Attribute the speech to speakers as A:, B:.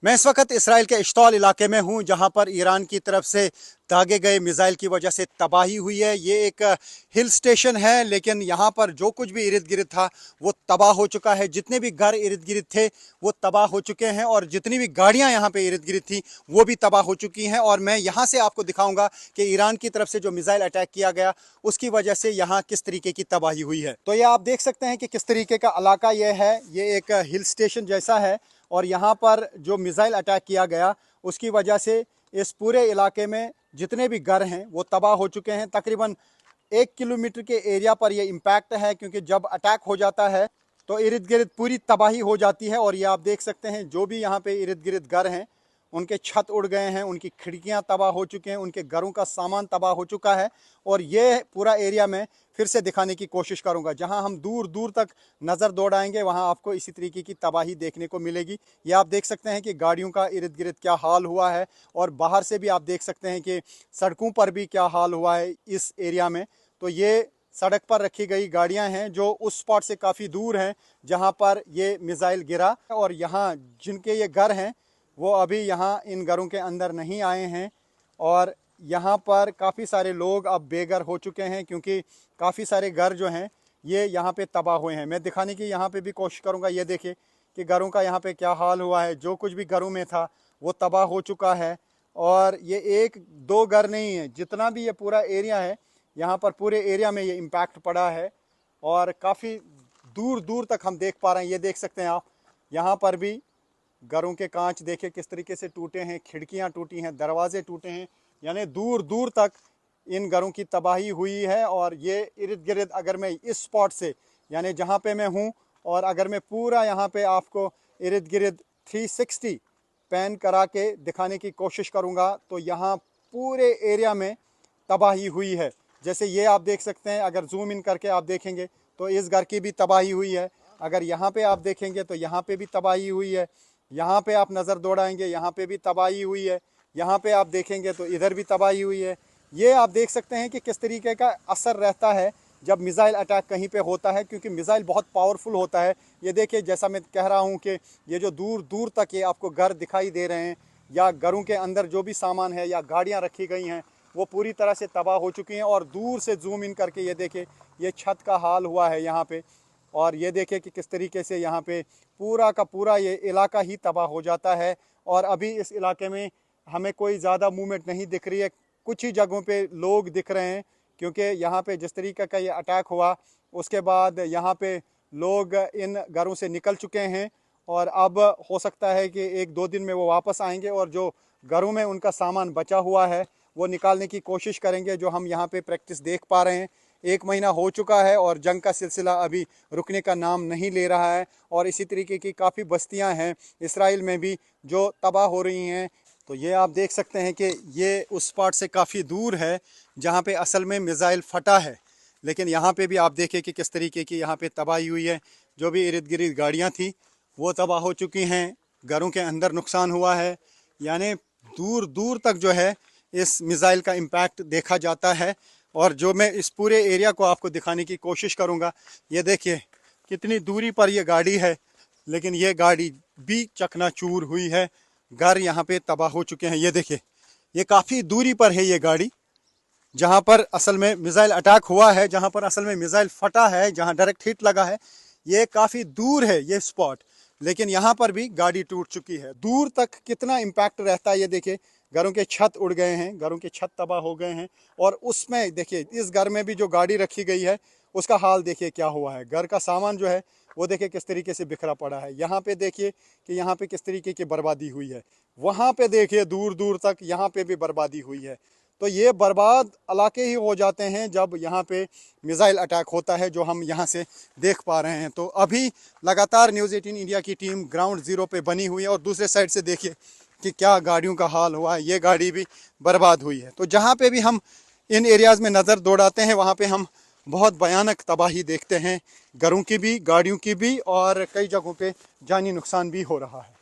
A: मैं इस वक्त इसराइल के इश्ताल इलाके में हूं, जहां पर ईरान की तरफ से दागे गए मिसाइल की वजह से तबाही हुई है। ये एक हिल स्टेशन है, लेकिन यहां पर जो कुछ भी इर्द गिर्द था वो तबाह हो चुका है। जितने भी घर इर्द गिर्द थे वो तबाह हो चुके हैं और जितनी भी गाड़ियां यहां पे इर्द गिर्द थी वो भी तबाह हो चुकी हैं। और मैं यहां से आपको दिखाऊंगा कि ईरान की तरफ से जो मिसाइल अटैक किया गया उसकी वजह से यहाँ किस तरीके की तबाही हुई है। तो ये आप देख सकते हैं कि किस तरीके का इलाका ये है। ये एक हिल स्टेशन जैसा है और यहाँ पर जो मिसाइल अटैक किया गया उसकी वजह से इस पूरे इलाके में जितने भी घर हैं वो तबाह हो चुके हैं। तकरीबन 1 किलोमीटर के एरिया पर ये इम्पैक्ट है, क्योंकि जब अटैक हो जाता है तो इर्द गिर्द पूरी तबाही हो जाती है। और ये आप देख सकते हैं जो भी यहाँ पे इर्द गिर्द घर हैं उनके छत उड़ गए हैं, उनकी खिड़कियाँ तबाह हो चुके हैं, उनके घरों का सामान तबाह हो चुका है। और ये पूरा एरिया में फिर से दिखाने की कोशिश करूंगा। जहां हम दूर दूर तक नज़र दौड़ाएंगे वहां आपको इसी तरीके की तबाही देखने को मिलेगी। ये आप देख सकते हैं कि गाड़ियों का इर्द गिर्द क्या हाल हुआ है और बाहर से भी आप देख सकते हैं कि सड़कों पर भी क्या हाल हुआ है इस एरिया में। तो ये सड़क पर रखी गई गाड़ियां हैं जो उस स्पॉट से काफ़ी दूर हैं जहां पर ये मिसाइल गिरा। और यहाँ जिनके ये घर हैं वो अभी यहाँ इन घरों के अंदर नहीं आए हैं और यहाँ पर काफ़ी सारे लोग अब बेघर हो चुके हैं, क्योंकि काफ़ी सारे घर जो हैं ये यहाँ पे तबाह हुए हैं। मैं दिखाने की यहाँ पे भी कोशिश करूँगा। ये देखिए कि घरों का यहाँ पे क्या हाल हुआ है। जो कुछ भी घरों में था वो तबाह हो चुका है। और ये एक दो घर नहीं है, जितना भी ये पूरा एरिया है यहाँ पर पूरे एरिया में ये इम्पैक्ट पड़ा है। और काफ़ी दूर दूर तक हम देख पा रहे हैं। ये देख सकते हैं आप, यहाँ पर भी घरों के कांच देखे किस तरीके से टूटे हैं, खिड़कियाँ टूटी हैं, दरवाजे टूटे हैं। यानी दूर दूर तक इन घरों की तबाही हुई है। और ये इर्द गिर्द अगर मैं इस स्पॉट से यानी जहाँ पे मैं हूँ और अगर मैं पूरा यहाँ पे आपको इर्द गिर्द 360 पैन करा के दिखाने की कोशिश करूँगा तो यहाँ पूरे एरिया में तबाही हुई है। जैसे ये आप देख सकते हैं, अगर जूम इन करके आप देखेंगे तो इस घर की भी तबाही हुई है। अगर यहाँ पे आप देखेंगे तो यहाँ पे भी तबाही हुई है। यहाँ पे आप नज़र दौड़ाएंगे यहाँ पे भी तबाही हुई है। यहाँ पे आप देखेंगे तो इधर भी तबाही हुई है। ये आप देख सकते हैं कि किस तरीके का असर रहता है जब मिसाइल अटैक कहीं पे होता है, क्योंकि मिसाइल बहुत पावरफुल होता है। ये देखिए, जैसा मैं कह रहा हूँ कि ये जो दूर दूर तक ये आपको घर दिखाई दे रहे हैं या घरों के अंदर जो भी सामान है या गाड़ियाँ रखी गई हैं वो पूरी तरह से तबाह हो चुकी हैं। और दूर से जूम इन करके ये देखिए ये छत का हाल हुआ है यहाँ पे। और ये देखिए कि किस तरीके से यहाँ पे पूरा का पूरा ये इलाका ही तबाह हो जाता है। और अभी इस इलाके में हमें कोई ज़्यादा मूवमेंट नहीं दिख रही है। कुछ ही जगहों पे लोग दिख रहे हैं, क्योंकि यहाँ पे जिस तरीके का ये अटैक हुआ उसके बाद यहाँ पे लोग इन घरों से निकल चुके हैं। और अब हो सकता है कि 1-2 दिन में वो वापस आएंगे और जो घरों में उनका सामान बचा हुआ है वो निकालने की कोशिश करेंगे। जो हम यहाँ पे प्रैक्टिस देख पा रहे हैं, 1 महीना हो चुका है और जंग का सिलसिला अभी रुकने का नाम नहीं ले रहा है। और इसी तरीके की काफ़ी बस्तियां हैं इसराइल में भी जो तबाह हो रही हैं। तो ये आप देख सकते हैं कि ये उस स्पॉट से काफ़ी दूर है जहाँ पे असल में मिसाइल फटा है। लेकिन यहाँ पे भी आप देखें कि किस तरीके की यहाँ पे तबाही हुई है। जो भी इर्द गिर्द गाड़ियाँ थी वो तबाह हो चुकी हैं, घरों के अंदर नुकसान हुआ है। यानी दूर दूर तक जो है इस मिसाइल का इम्पैक्ट देखा जाता है। और जो मैं इस पूरे एरिया को आपको दिखाने की कोशिश करूंगा, ये देखिए कितनी दूरी पर ये गाड़ी है, लेकिन ये गाड़ी भी चकनाचूर हुई है। घर यहाँ पे तबाह हो चुके हैं। ये देखिए ये काफ़ी दूरी पर है ये गाड़ी, जहाँ पर असल में मिसाइल अटैक हुआ है, जहाँ पर असल में मिसाइल फटा है, जहाँ डायरेक्ट हिट लगा है। ये काफ़ी दूर है ये स्पॉट, लेकिन यहाँ पर भी गाड़ी टूट चुकी है। दूर तक कितना इम्पैक्ट रहता है ये देखिए। घरों के छत उड़ गए हैं, घरों के छत तबाह हो गए हैं। और उसमें देखिए इस घर में भी जो गाड़ी रखी गई है उसका हाल देखिए क्या हुआ है। घर का सामान जो है वो देखिए किस तरीके से बिखरा पड़ा है। यहाँ पे देखिए कि यहाँ पे किस तरीके की बर्बादी हुई है। वहाँ पे देखिए दूर दूर तक यहाँ पे भी बर्बादी हुई है। तो ये बर्बाद इलाके ही हो जाते हैं जब यहाँ पे मिसाइल अटैक होता है, जो हम यहाँ से देख पा रहे हैं। तो अभी लगातार न्यूज़ 18 इंडिया की टीम ग्राउंड ज़ीरो पे बनी हुई है और दूसरे साइड से देखिए कि क्या गाड़ियों का हाल हुआ है। ये गाड़ी भी बर्बाद हुई है। तो जहाँ पे भी हम इन एरियाज़ में नज़र दौड़ाते हैं वहाँ पे हम बहुत भयानक तबाही देखते हैं, घरों की भी, गाड़ियों की भी, और कई जगहों पे जानी नुकसान भी हो रहा है।